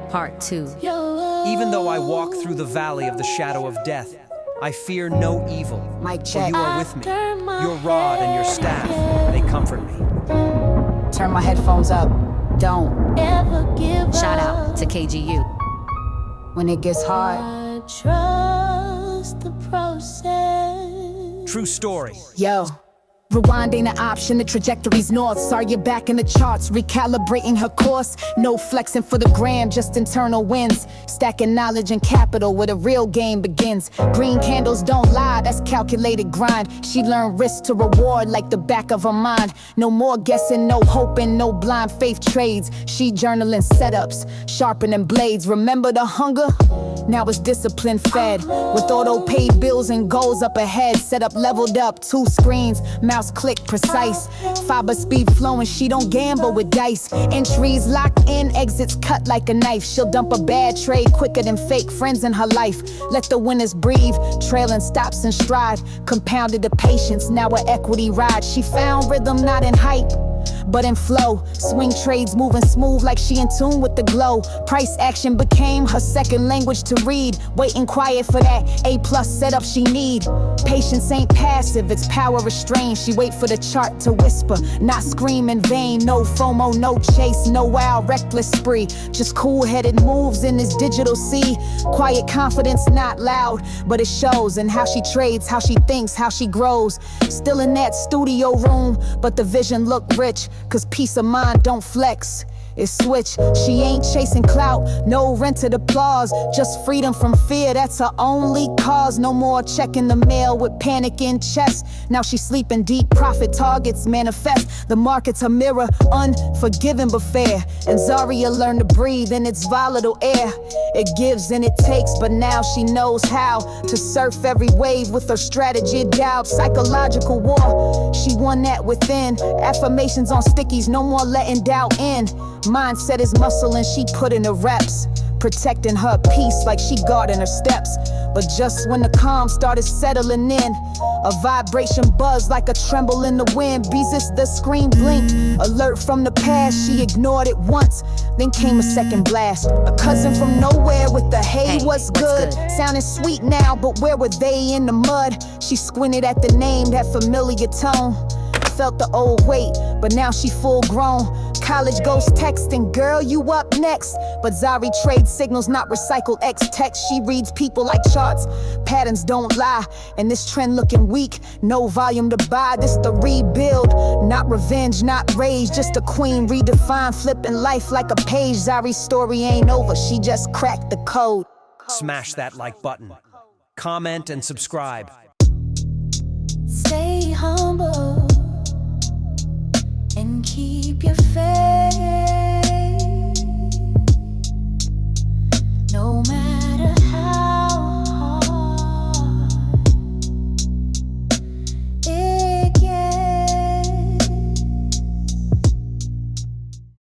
Part 2. Even though I walk through the valley of the shadow of death, I fear no evil, Mic for check. you are with me. Your rod and your staff, they comfort me. Turn my headphones up. Don't. Shout out to KGU. When it gets hard. Trust the process. True story. Yo. Rewind ain't an option, the trajectory's north. Zaria back in the charts, recalibrating her course. No flexing for the gram, just internal wins. Stacking knowledge and capital where the real game begins. Green candles don't lie, that's calculated grind. She learned risk to reward like the back of her mind. No more guessing, no hoping, no blind faith trades. She journaling setups, sharpening blades. Remember the hunger? Now it's discipline fed. With auto paid bills and goals up ahead. Set up leveled up, 2 screens, mouse click precise. Fiber speed flowing, she don't gamble with dice. Entries locked in, exits cut like a knife. She'll dump a bad trade quicker than fake friends in her life. Let the winners breathe, trailing stops and stride. Compounded the patience, now a equity ride. She found rhythm not in hype, but in flow. Swing trades moving smooth like she in tune with the glow. Price action became her second language to read. Waiting quiet for that A+ setup she need. Patience ain't passive, it's power restrained. She wait for the chart to whisper, not scream in vain. No FOMO, no chase, no wild reckless spree. Just cool-headed moves in this digital sea. Quiet confidence, not loud, but it shows in how she trades, how she thinks, how she grows. Still in that studio room, but the vision look rich. Cause peace of mind don't flex, it's switch. She ain't chasing clout, no rented applause. Just freedom from fear, that's her only cause. No more checking the mail with panic in chest. Now she's sleeping deep, profit targets manifest. The market's a mirror, unforgiving but fair. And Zaria learned to breathe in its volatile air. It gives and it takes, but now she knows how to surf every wave with her strategy dialed. Psychological war, she won that within. Affirmations on stickies, no more letting doubt in. Mindset is muscle and she put in the reps. Protecting her peace like she guarding her steps. But just when the calm started settling in, a vibration buzzed like a tremble in the wind. Beezus, the screen blinked, alert from the past. She ignored it once, then came a second blast. A cousin from nowhere with the hey, what's good? Sounding sweet now, but where were they in the mud? She squinted at the name, that familiar tone. Felt the old weight, but now she full grown. College ghost texting, girl, you up next. But Zari trades signals, not recycled X text. She reads people like charts, patterns don't lie. And this trend looking weak, no volume to buy. This the rebuild, not revenge, not rage. Just a queen redefined, flipping life like a page. Zari's story ain't over, she just cracked the code. Smash that like button. Comment and subscribe. Stay humble and keep your faith.